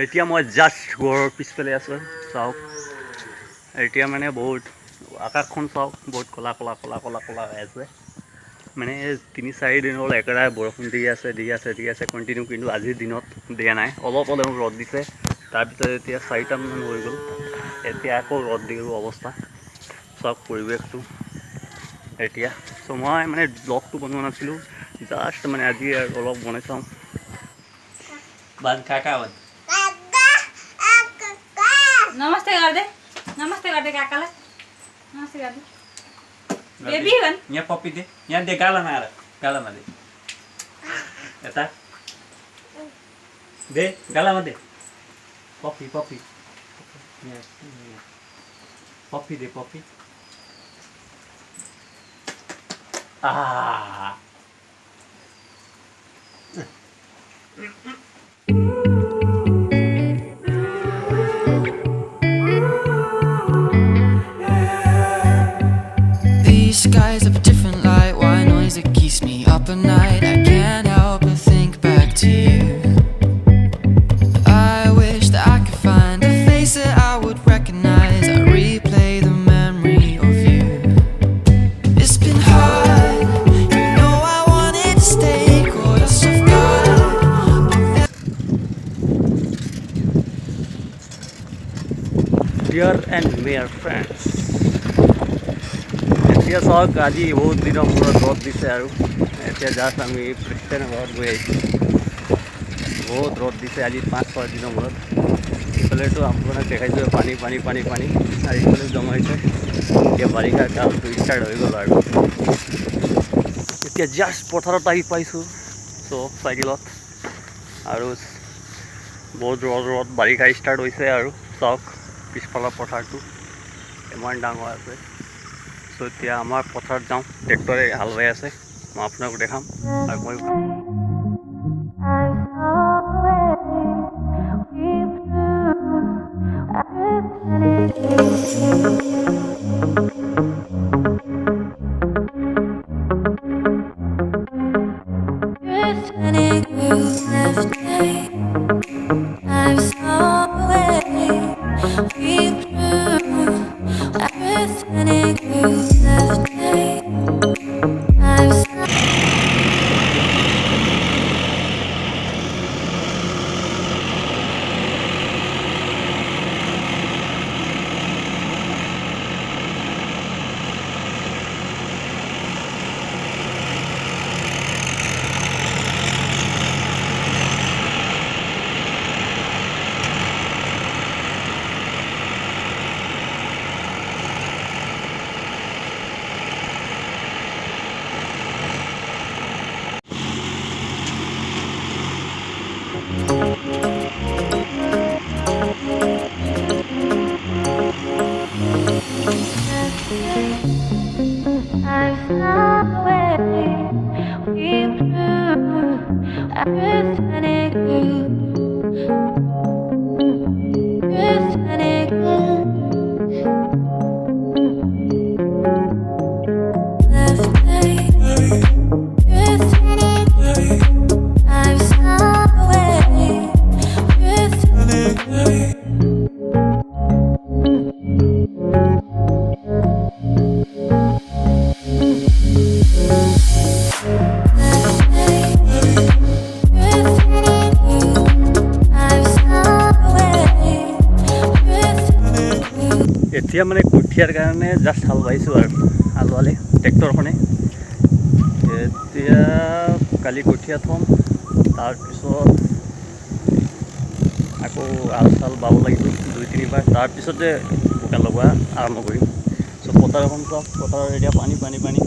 এতিয়া মই জাষ্ট ঘৰৰ পিছফালে আছোঁ চাওক এতিয়া মানে বহুত আকাশখন চাওক বহুত ক'লা ক'লা ক'লা ক'লা ক'লা হৈ আছে মানে 3-4 দিন হ'ল একেৰাহে বৰষুণ দি আছে কণ্টিনিউ কিন্তু আজিৰ দিনত দিয়া নাই অলপ অলপ ৰ'দ দিছে তাৰপিছত এতিয়া 4টামান হৈ গ'ল এতিয়া আকৌ ৰ'দ দিব অৱস্থা চাওক পৰিৱেশটো এতিয়া চ' মই মানে ব্লগটো বনোৱা নাছিলোঁ জাষ্ট মানে আজি অলপ বনাই চাওঁ नमस्ते कर दे काकालाई नमस्ते कर दे बेबी भन यहाँ पप्पी दे यहाँ दे गालामा आएर गालामा दे यता दे गालामा दे पप्पी पप्पी पप्पी दे पप्पी These skies have a different light. Why noise that keeps me up at night? I can't help but think back to you. I wish that I could find a face that I would recognize. I replay the memory of you. It's been hard, you know I wanted to stay caught us off guard. Dear and dear friends, এতিয়া চাওক আজি বহুত দিনৰ মূৰত ৰ'দ দিছে আৰু এতিয়া জাষ্ট আমি প্ৰেচিডেণ্ট ঘৰত গৈ আহিছোঁ বহুত ৰ'দ দিছে আজি 5-6 দিনৰ মূৰত ইফালেতো আপোনাক দেখাইছোঁ পানী পানী পানী পানী আৰু ইফালে জমা হৈছে এতিয়া বাৰিষা কালটো ষ্টাৰ্ট হৈ গ'ল আৰু এতিয়া জাষ্ট পথাৰত আহি পাইছোঁ চ' চাইকেলত আৰু বহুত ৰ'দ বাৰিষা ষ্টাৰ্ট হৈছে আৰু চাওক পিছফালৰ পথাৰটো ইমান ডাঙৰ আছে চ' এতিয়া আমাৰ পথাৰত যাওঁ ট্ৰেক্টৰে হাল বাই আছে মই আপোনাক দেখাম আৰু মই এতিয়া মানে কঠীয়াৰ কাৰণে জাষ্ট হাল বাইছোঁ আৰু হাল বালে ট্ৰেক্টৰখনে এতিয়া কালি কঠীয়া থ'ম তাৰপিছত আকৌ আল চাল বাব লাগিব 2-3 বাৰ তাৰপিছতে বোকা লগোৱা আৰম্ভ কৰিম চ' পথাৰখন চাওক পথাৰৰ এতিয়া পানী পানী পানী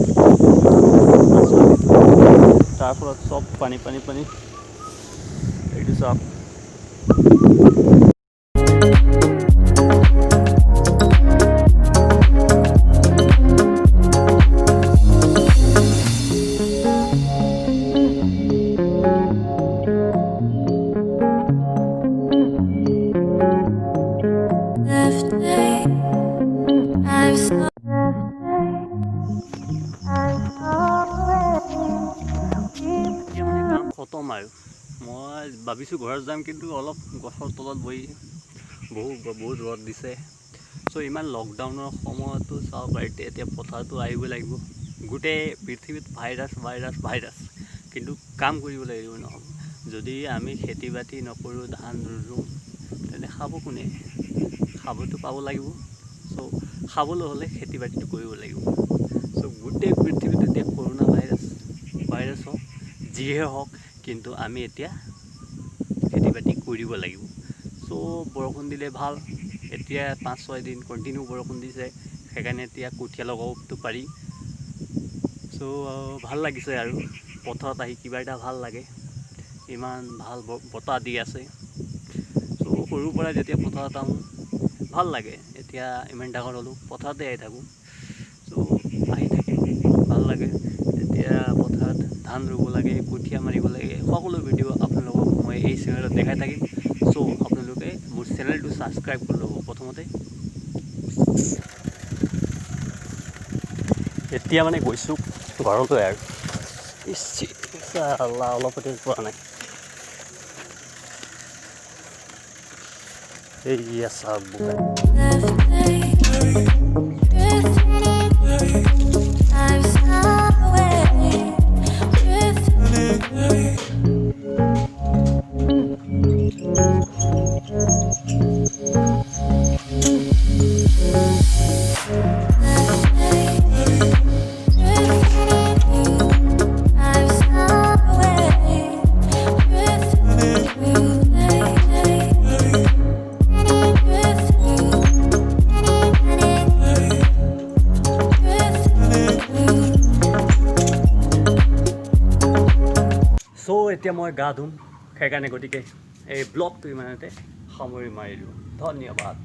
তাৰ ফলত চব পানী পানী পানী এইটো চাওক খতম আৰু মই ভাবিছোঁ ঘৰত যাম, কিন্তু অলপ গছৰ তলত বহি বহুত ৰ'দ দিছে। চ' ইমান লকডাউনৰ সময়তো চাওক এতিয়া পথাৰতো আহিবই লাগিব। গোটেই পৃথিৱীত ভাইৰাছ, কিন্তু কাম কৰিব লাগিব নহ'ব। যদি আমি খেতি বাতি নকৰোঁ, ধান নুৰুওঁ, তেন্তে খাব কোনে? খাবতো পাব লাগিব। চ' খাবলৈ হ'লে খেতি বাতিটো কৰিব লাগিব। চ' গোটেই পৃথিৱীত এতিয়া কৰোণা ভাইৰাছ হওক, যিহে হওক, কিন্তু আমি এতিয়া খেতি বাতি কৰিব লাগিব। চ' বৰষুণ দিলে ভাল। এতিয়া 5-6 দিন কণ্টিনিউ বৰষুণ দিছে, সেইকাৰণে এতিয়া কঠীয়া লগাবতো পাৰি। চ' ভাল লাগিছে আৰু পথাৰত আহি কিবা এটা ভাল লাগে। ইমান ভাল বতাহ দি আছে। চ' সৰুৰ পৰা যেতিয়া পথাৰত আহোঁ ভাল লাগে। এতিয়া ইমান ডাঙৰ হ'লোঁ, পথাৰতে আহি থাকোঁ। চ' আহি থাকিম, ভাল লাগে। এতিয়া পথাৰত ধান ৰুব লাগে, কঠীয়া মাৰিব লাগে, সকলো ভিডিঅ' আপোনালোকক মই এই চেনেলত দেখাই থাকিম। চ' আপোনালোকে মোৰ চেনেলটো ছাবস্ক্ৰাইব কৰি ল'ব প্ৰথমতে। এতিয়া মানে গৈছোঁ ঘৰলৈ আৰু আল্লাহ অলপতে পোৱা নাই। এইয়া চাওক বোকা। চ' এতিয়া মই গা ধুম, সেইকাৰণে গতিকে এই ব্লগটো ইমানতে সামৰি মাৰিলোঁ। ধন্যবাদ।